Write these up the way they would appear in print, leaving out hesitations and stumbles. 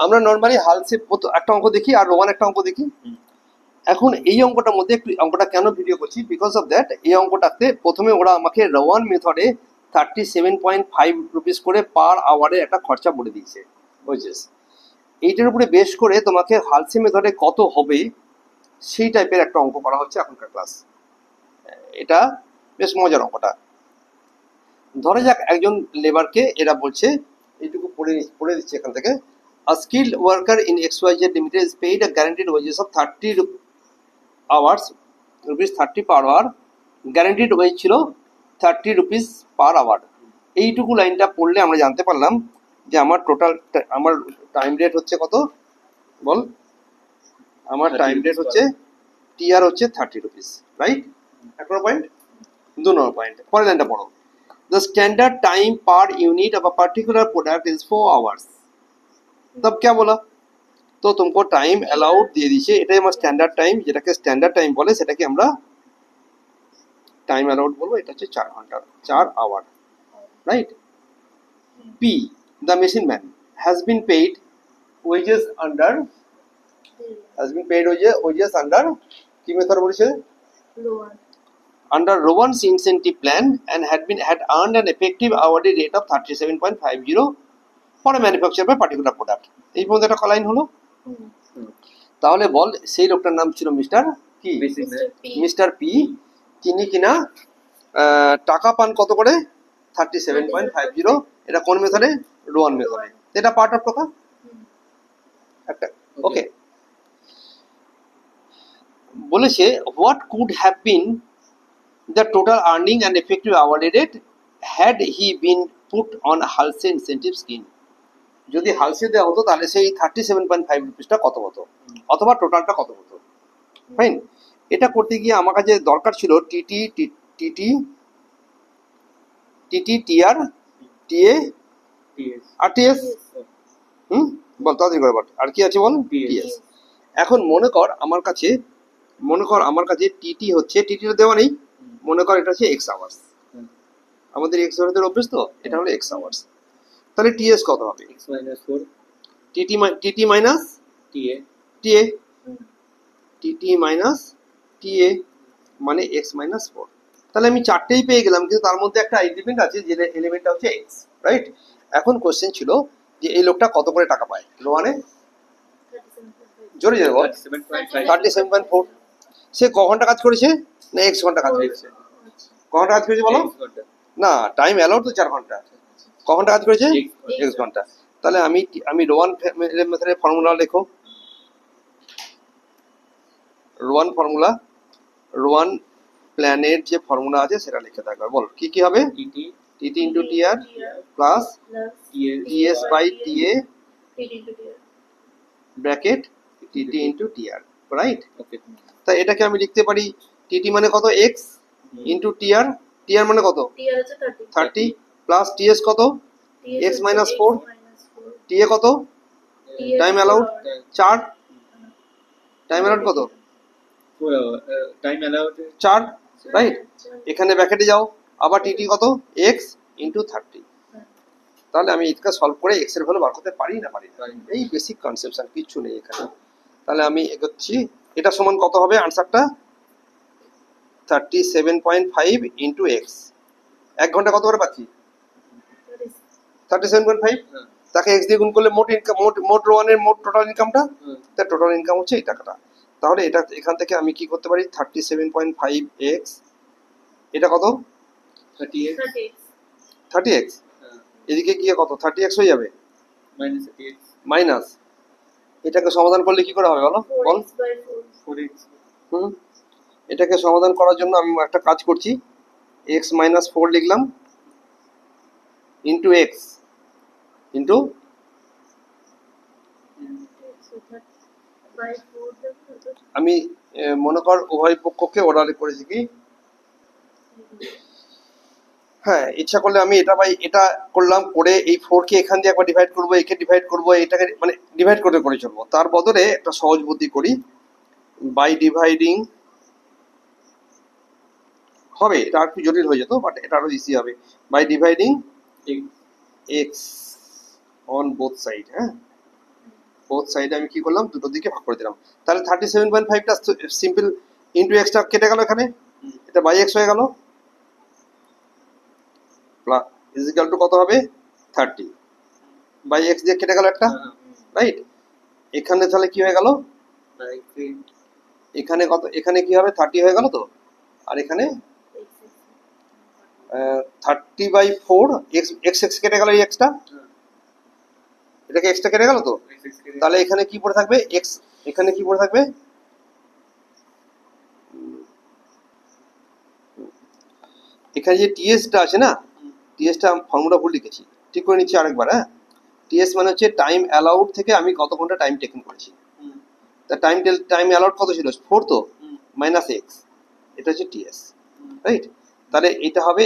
আমরা নর্মালি হালসে একটা অঙ্ক দেখি আর রোমান একটা অঙ্ক দেখি। এখন এই অঙ্কটার মধ্যে একটু অঙ্কটা কেন ভিডিও করছি, বিকজ অফ দ্যাট এই অঙ্কটাতে প্রথমে ওরা আমাকে রোমান মেথডে 37.5 রুপিস করে পার আওয়ারে একটা খরচা বলে দিয়েছে, বুঝছিস? এইটার উপরে বেশ করে তোমাকে হালসে মেথডে কত হবে সেই টাইপের একটা অঙ্ক করা হচ্ছে এখনকার ক্লাস। এটা বেশ মজার অঙ্কটা। ধরে যাক একজন লেবারকে এরা বলছে, এইটুকু পড়ে দিচ্ছে এখান থেকে, a skilled worker in XYZ Limited is paid a guaranteed wages of 30 hours rupees 30 per hour, guaranteed wage ছিল 30 rupees per hour। এইটুকু লাইনটা পড়লে আমরা জানতে পারলাম যে আমার টোটাল আমার টাইম রেট হচ্ছে কত বল? আমার টাইম রেট হচ্ছে টিআর হচ্ছে 30 রুপিস, রাইট? 1 নম্বর পয়েন্ট। 2 নম্বর পয়েন্ট, পরের লাইনটা পড়ো। The standard time per unit of a particular product is 4 hours। तब क्या बोला? तो तुमको टाइम अलाउड দিয়ে দিয়েছে, এটাই আমার স্ট্যান্ডার্ড টাইম, যেটাকে স্ট্যান্ডার্ড টাইম বলে সেটাকে আমরা টাইম অ্যালাউড বলবো। এটা হচ্ছে 4 ঘন্টা, 4 hour, right? P, the machine man has been paid wages under under কি মেথড বলেছে? Under Rowan's incentive plan and had earned an effective hourly rate of 37.50 for a manufacturer by particular product। এই পর্যন্ত একটা line হলো। তাহলে বল সেই লোকটার নাম ছিল মিস্টার কি? Mister P. তিনি কিনা টাকা পান কত করে? 37.50। এটা কোন মেথডে? রোয়ান মেথডে। এটা পার্ট অফ টাকা একটা। ওকে, বলেছে what could have been the total earning and effective hourly rate had he been put on Halse incentive scheme। যদি হালসে দেওয়া হতো তাহলে সেই 37.5 রুপিসটা কত হতো, অথবা টোটালটা কত হতো। ফাইন, এটা করতে গিয়ে আমার কাছে দরকার ছিল টিটি টিআর টিএ আর টিএস। বল তাড়াতাড়ি করে বল, আর কি আছে বল? টিএস। এখন মনে কর আমার কাছে টিটি হচ্ছে, টিটিটা দেওয়া নেই, মনে কর এটা হচ্ছে এক্স আওয়ার্স। আমাদের এক্স আওয়ার্সের অভ্যেস তো, এটা হলো এক্স আওয়ার্স। তাহলে টিএস কত হবে? টিটি মাইনাস টিএ মানে এক্স মাইনাস 4। তাহলে আমি চারটেই পেয়ে গেলাম, কিন্তু তার মধ্যে একটা এলিমেন্ট আছে, যে এলিমেন্টটা হচ্ছে এক্স, রাইট? এখন কোশ্চেন ছিল যে এই লোকটা কত করে টাকা পায় রোয়ানে? জোরে জোরে বল। 37.4। সে ক ঘন্টা কাজ করেছে? না এক্স ঘন্টা কাজ করেছে। ক ঘন্টা কাজ করেছে বলো? না, টাইম অ্যালাউড তো 4 ঘন্টা। ক ঘন্টা কাজ করেছে? এক্স ঘন্টা। তাহলে আমি রোয়ান মেথডের ফর্মুলা লেখো। রোয়ান প্ল্যানের যে ফর্মুলা আছে সেটা লিখে থাকবে। বল কি কি হবে? TT into TR plus TS by TA bracket TT into TR, right? তা এটাকে আমি লিখতে পারি টিটি মানে কত? X into TR. টিআর মানে কত? 30 প্লাস টিএস কত? X minus 4। টিএ কত? Time allowed 4। টাইম অ্যালাউড কত? Time allowed 4, right? এখানে ব্র্যাকেটে যাও, আবার টিটি কত? X into 30। তাহলে আমি এটা সলভ করে এক্স এর ভ্যালু বার করতে পারি না? এই বেসিক কনসেপশন, কিচ্ছু নেই এখানে। তাহলে আমি এগোচ্ছি। এটা সমান কত হবে আনসারটা? 37.5 ইন্টু এক্স। 1 ঘন্টা কত করে পাচ্ছি? 37.5। তাকে এক্স দিয়ে গুণ করলে মোট ইনকাম, মোট রোয়ানের মোট টোটাল ইনকামটা, তার টোটাল ইনকাম হচ্ছে এই টাকাটা। তাহলে এটা এখান থেকে আমি কি করতে পারি? 37.5 এক্স, এটা কত? 30x। এদিকে গিয়ে কত? 30x হয়ে যাবে মাইনাস। এটাকে সমাধান করলে কি করে হবে বলো? বল। 4x। এটাকে সমাধান করার জন্য আমি একটা কাজ করছি, x মাইনাস 4 লিখলাম ইন্টু এক্স ইন্টু আমি মনে কর উভয় পক্ষকে অর্ডার করেছি কি? হ্যাঁ, ইচ্ছা করলে আমি এটা বাই এটা করলাম, করে এই 4 কে এখান দিয়ে একবার ডিভাইড করবো, একে ডিভাইড করবো, এটাকে মানে ডিভাইড করে চলবো। তার বদলে একটা সহজ বুদ্ধি করি, বাই ডিভাইডিং হবে। এটা আর একটু জটিল হয়ে যেত, বাট এটা আরো ইজি হবে। By dividing x on both side. হ্যাঁ, বোথ সাইডে আমি কি করলাম, দুটো দিকে ভাগ করে দিলাম। তাহলে 37.5টা সিম্পল ইন্টু এক্সটা কেটে গেল, এখানে এটা বাই এক্স হয়ে গেল, প্লাস ইজিক্যাল টু কত হবে 30 বাই এক্স দিয়ে কেটে গেল একটা, রাইট। এখানে তাহলে কি হয়ে গেল, এখানে কত, এখানে কি হবে 30 হয়ে গেল তো, আর এখানে 30/4 এক্স এক্স কেটে গেল, এই এক্সটা, এটাকে এক্সটা কেটে গেল তো, তাহলে এখানে কি পড়ে থাকবে এক্স, এখানে কি পড়ে থাকবে, এখানে যে টিএসটা আছে না, টিএসটা ফর্মুলা ভুল লিখেছি, ঠিক করে নিচ্ছি আরেকবার। হ্যাঁ, টিএস মানে হচ্ছে টাইম অ্যালাউড থেকে আমি কত ঘন্টা টাইম টেকেন করেছি। তা টাইম অ্যালাউড কত ছিল 4 তো, মাইনাস এক্স, এটা হচ্ছে টিএস, রাইট। তাহলে এটা হবে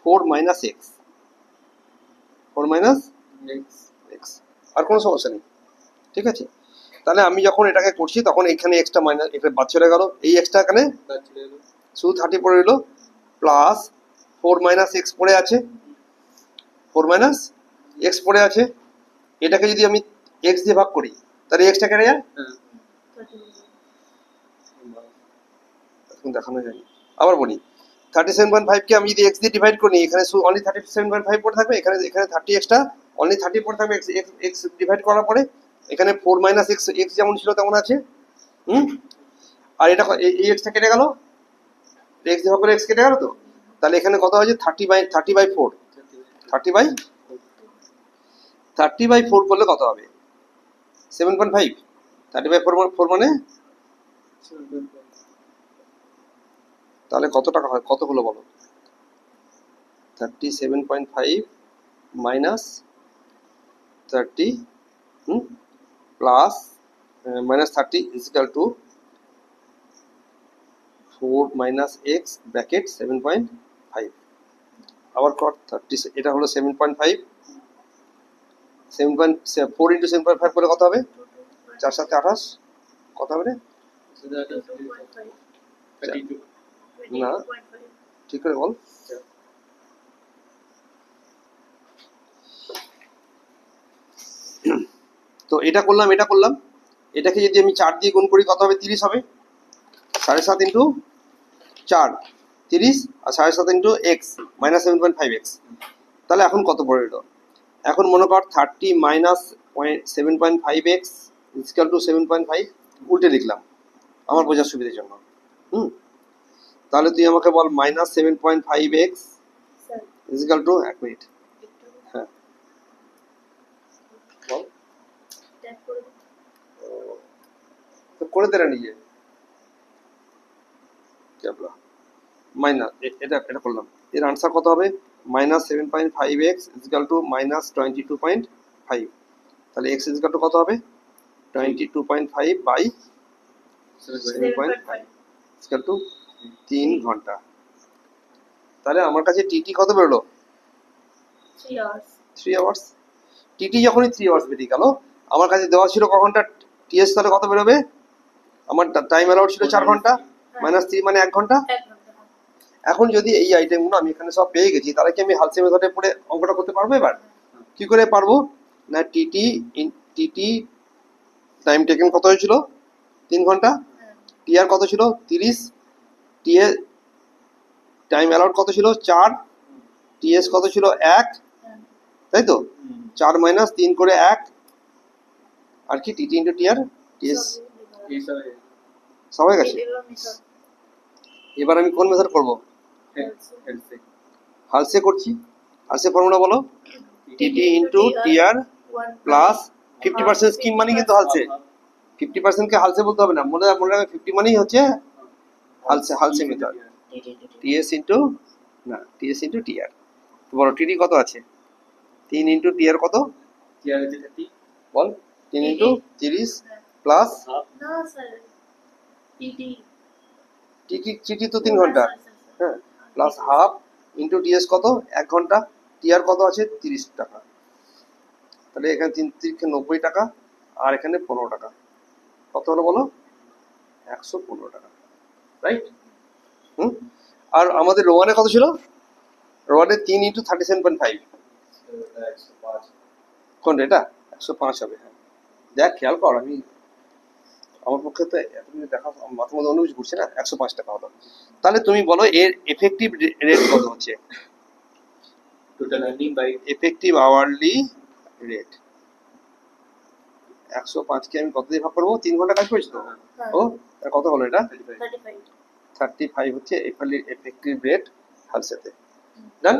4 মাইনাস এক্স, 4 মাইনাস এক্স, আর কোনো সমস্যা নেই, ঠিক আছে। তাহলে আমি যখন এটাকে করছি তখন এখানে এক্সটা মাইনাস, এটা বাদ চলে গেল, এই এক্সটা এখানে শুধু 30 পড়ে রইল, প্লাস 4 মাইনাস এক্স পড়ে আছে, 4 মাইনাস এক্স পড়ে আছে, এটাকে যদি আমি এক্স দিয়ে ভাগ করি তাহলে এক্সটা কেটে যায়, দেখানো যায়নি, আবার বলি 37.5 কে আমি যদি এক্স দিয়ে ডিভাইড করি, এখানে অনলি 37.5 পড়ে থাকবে, এখানে 30 এক্সটা অনলি 30 পড়ে থাকবে, এক্স ডিভাইড করার পরে এখানে 4 মাইনাস এক্স, এক্স যেমন ছিল তেমন আছে, আর এটা এই এক্সটা কেটে গেল, এক্স দিয়ে ভাগ করে এক্স কেটে গেল তো, তাহলে এখানে কত হয়েছে 30/4, 30/4 করলে কত হবে 7.5, 30/4 মানে তাহলে কত টাকা হয়, কত হলো বলো, 37.5 minus 30 plus minus 30 equal to 4 minus x bracket 7.5, আবার কর 30, এটা হলো 7.5, 4 ইন্টু 7.5 করে কত হবে, 4 7 28, কত হবে রে, না ঠিক করে বল, তো এটা করলাম, এটা করলাম, এটাকে যদি আমি 4 দিয়ে গুণ করি কত হবে 30 হবে, 7.5 ইন্টু 4 30, আর 7.5 ইন্টু এক্স মাইনাস 7.5 এক্স, তাহলে এখন কত পড়ে এলো, এখন মনে কর 30 মাইনাস 7.5 এক্স ইকুয়াল টু 7.5, উল্টে লিখলাম আমার বোঝার সুবিধার জন্য। তাহলে তুই আমাকে বল minus 7.5 x equal to, 1 minute, হ্যাঁ বল, তো করে দে না নিজে, মাইনাস এটা এটা করলাম, এর আনসার কত হবে minus 7.5 x equal two minus 22.5, তাহলে এক্স ইকুয়াল টু কত হবে 22.5 বাই 7.5 ইকুয়াল টু 3 ঘন্টা। তাহলে আমার কাছে টিটি কত বেরোলো 3 আওয়ার্স, টিটি যখনই 3 আওয়ার্স বেরিয়ে গেল, আমার কাছে দেওয়া ছিল ক ঘন্টা টিএস, তাহলে কত বেরোবে, আমার টাইম অ্যালাউড ছিল 4 ঘন্টা, মাইনাস 3 মানে 1 ঘন্টা। এখন যদি এই আইটেমগুলো আমি এখানে সব পেয়ে গেছি, তাহলে কি আমি হালসে মেথডে পড়ে অঙ্কটা করতে পারবো, এবার কি করে পারবো না, টিটি টাইম টেকেন কত হয়েছিল 3 ঘন্টা, টিআর কত ছিল 30, টিএ টাইম অ্যালাউড কত ছিল 4, টিএস কত ছিল 1, তাই তো 4 মাইনাস 3 করে 1, আর কি টিটি ইন্টু টিআর, টিএস সবাই গেছে। এবার আমি কোন মেথড করবো, হালসে করছি, হালসে ফর্মুলা বলো, TT into TR plus 50% scheme মানে কিন্তু হালসে, 50% কে হালসে বলতে হবে না, মনে রাখবে 50 মানেই হচ্ছে হালসে মেথড, টিএস ইন্টু না টিএস ইন্টু টিআর, বলো টিটি কত আছে 3 ইন্টু টিআর কত, বল 3 ইন্টু 30 প্লাস টিটি তো 3 ঘন্টা, হ্যাঁ প্লাস হাফ ইন্টু টিএস কত 1 ঘন্টা, টিআর কত আছে 30 টাকা, তাহলে এখানে 3 90 টাকা, আর এখানে 15 টাকা, কত হলো বলো 115 টাকা, রাইট। আর আমাদের রোয়ানে কত ছিল, রোয়ানে 3 ইন্টু 37.5, কোনটা এটা 105 হবে, হ্যাঁ দেখ খেয়াল কর, আমি আমার পক্ষে তো এতদিন দেখা মাথার মধ্যে অন্য কিছু ঘুরছে না। 105 টাকা হলো। তাহলে তুমি বলো এর এফেক্টিভ রেট কত হচ্ছে? total earning by effective hourly rate 105 কে আমি কত দিয়ে ভাগ করবো? 3 ঘন্টা কাজ করেছি তো। ও তার কত হলো এটা? 35. 35 হচ্ছে এফেক্টিভ রেট হালসেতে। ডান।